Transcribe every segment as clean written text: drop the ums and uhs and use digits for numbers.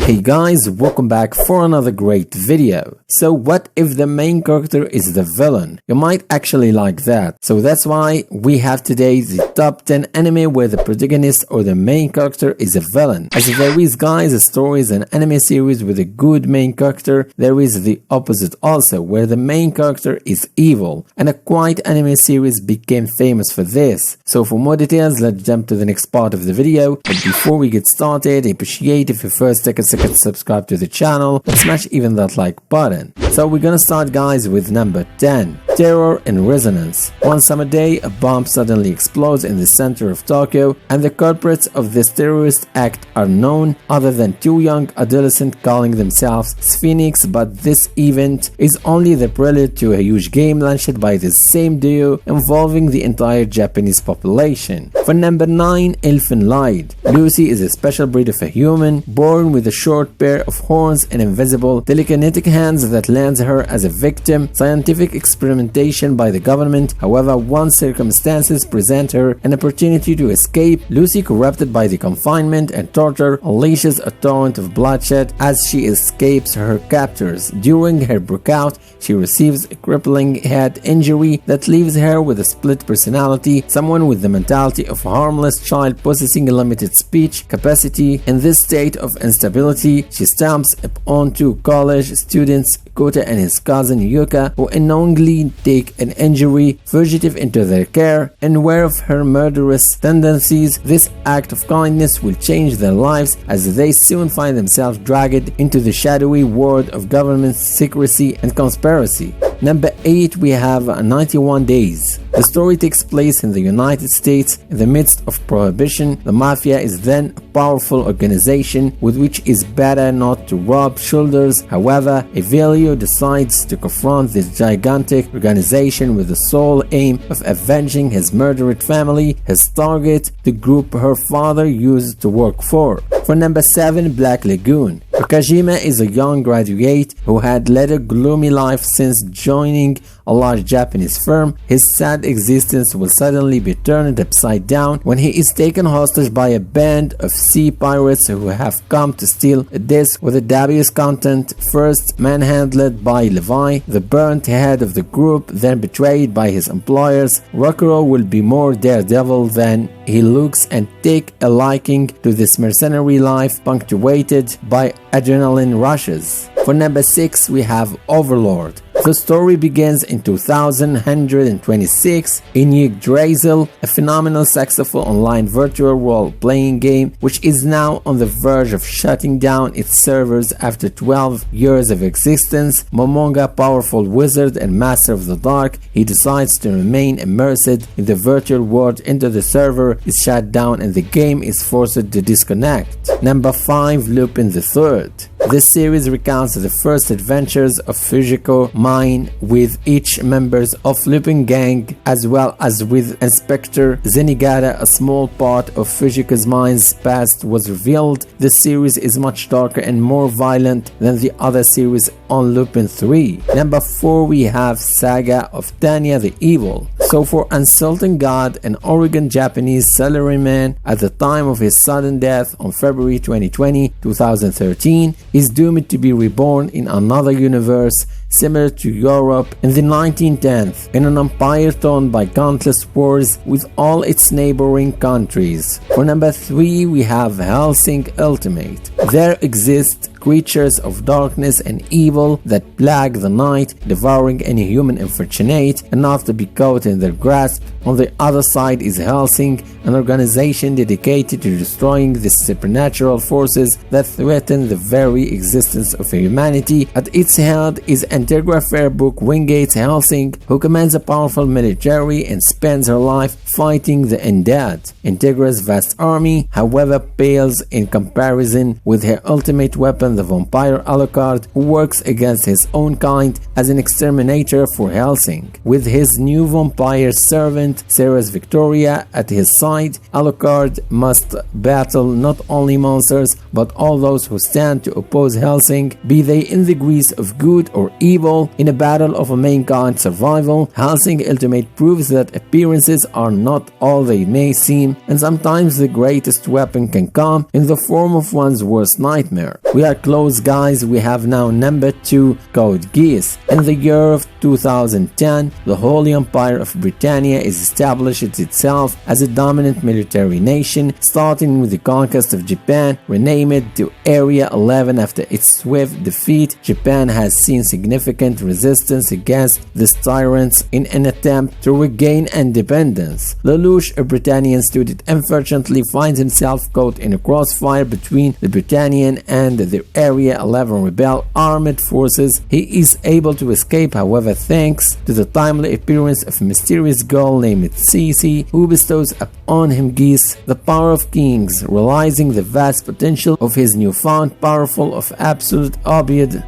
Hey guys, welcome back for another great video. So what if the main character is the villain? You might actually like that. So that's why we have today the top 10 anime where the protagonist or the main character is a villain. As there is guys a story is an anime series with a good main character, there is the opposite also where the main character is evil. And a quiet anime series became famous for this. So for more details, let's jump to the next part of the video. But before we get started, I appreciate if you first take a second to subscribe to the channel and smash even that like button. So we're gonna start guys with number 10. Terror and Resonance. One summer day, a bomb suddenly explodes in the center of Tokyo, and the culprits of this terrorist act are known other than two young adolescents calling themselves Phoenix, but this event is only the prelude to a huge game launched by the same duo involving the entire Japanese population. For number 9, Elfen Lied. Lucy is a special breed of a human, born with a short pair of horns and invisible telekinetic hands that lands her as a victim. Scientific experimentation by the government, however, once circumstances present her an opportunity to escape, Lucy, corrupted by the confinement and torture, unleashes a torrent of bloodshed as she escapes her captors. During her breakout, she receives a crippling head injury that leaves her with a split personality, someone with the mentality of a harmless child possessing a limited speech capacity. In this state of instability, she stumbles upon two college students, Kota and his cousin Yuka, who unknowingly take an injury fugitive into their care, and aware of her murderous tendencies, this act of kindness will change their lives as they soon find themselves dragged into the shadowy world of government secrecy and conspiracy. Number 8, we have 91 Days. The story takes place in the United States in the midst of prohibition. The mafia is then a powerful organization with which is better not to rub shoulders. However, Evelio decides to confront this gigantic organization with the sole aim of avenging his murdered family, his target, the group her father used to work for. For number 7, Black Lagoon. Okajima is a young graduate who had led a gloomy life since joining a large Japanese firm. His sad existence will suddenly be turned upside down when he is taken hostage by a band of sea pirates who have come to steal a disc with a dubious content. First manhandled by Levi, the burnt head of the group, then betrayed by his employers, Rokuro will be more daredevil than he looks and take a liking to this mercenary life punctuated by adrenaline rushes. For number 6, we have Overlord. The story begins in 2126 in Yggdrasil, a phenomenal successful online virtual role-playing game which is now on the verge of shutting down its servers after 12 years of existence. Momonga, powerful wizard and master of the dark, he decides to remain immersed in the virtual world until the server is shut down and the game is forced to disconnect. Number 5, Lupin The Third. This series recounts the first adventures of Fujiko Mine with each members of Lupin gang as well as with Inspector Zenigata. A small part of Fujiko's mine's past was revealed. This series is much darker and more violent than the other series on Lupin 3. Number 4, we have Saga of Tanya the Evil. So for insulting God, an Oregon Japanese salaryman at the time of his sudden death on February 2013, is doomed to be reborn in another universe similar to Europe in the 1910s, in an empire torn by countless wars with all its neighboring countries. For number 3, we have Hellsing Ultimate. There exist creatures of darkness and evil that plague the night, devouring any human unfortunate enough to be caught in their grasp. On the other side is Hellsing, an organization dedicated to destroying the supernatural forces that threaten the very existence of humanity. At its head is Integra Fairbook Wingate's Hellsing, who commands a powerful military and spends her life fighting the undead. Integra's vast army, however, pales in comparison with her ultimate weapon Elfen the vampire Alucard, who works against his own kind as an exterminator for Hellsing. With his new vampire servant Sarah's Victoria at his side, Alucard must battle not only monsters but all those who stand to oppose Hellsing, be they in degrees of good or evil. In a battle of a mankind survival, Hellsing Ultimate proves that appearances are not all they may seem, and sometimes the greatest weapon can come in the form of one's worst nightmare. We are close, guys. We have now number 2, code Geass. In the year of 2010, the Holy Empire of Britannia is established itself as a dominant military nation, starting with the conquest of Japan, renamed to Area 11 after its swift defeat. Japan has seen significant resistance against these tyrants in an attempt to regain independence. Lelouch, a Britannian student, unfortunately finds himself caught in a crossfire between the Britannian and the Area 11 rebel armed forces. He is able to escape, however, thanks to the timely appearance of a mysterious girl named Cece, who bestows upon him Geass, the power of kings, realizing the vast potential of his newfound powerful of absolute obedience.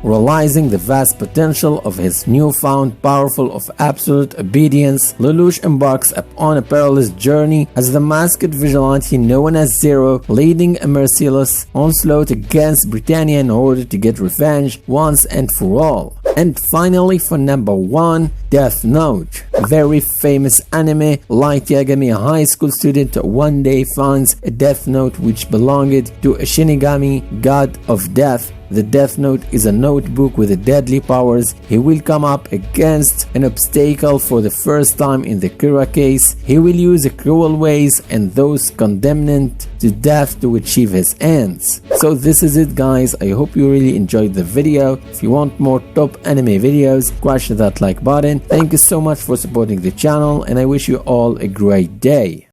Lelouch embarks upon a perilous journey as the masked vigilante known as Zero, leading a merciless onslaught against Britannia in order to get revenge once and for all. And finally, for number 1, Death Note. Very famous anime. Light Yagami, a high school student, one day finds a Death Note which belonged to a Shinigami, god of death. The Death Note is a notebook with deadly powers. He will come up against an obstacle for the first time in the Kira case. He will use cruel ways and those condemned to death to achieve his ends. So this is it, guys. I hope you really enjoyed the video. If you want more top anime videos, crush that like button. Thank you so much for supporting the channel, and I wish you all a great day.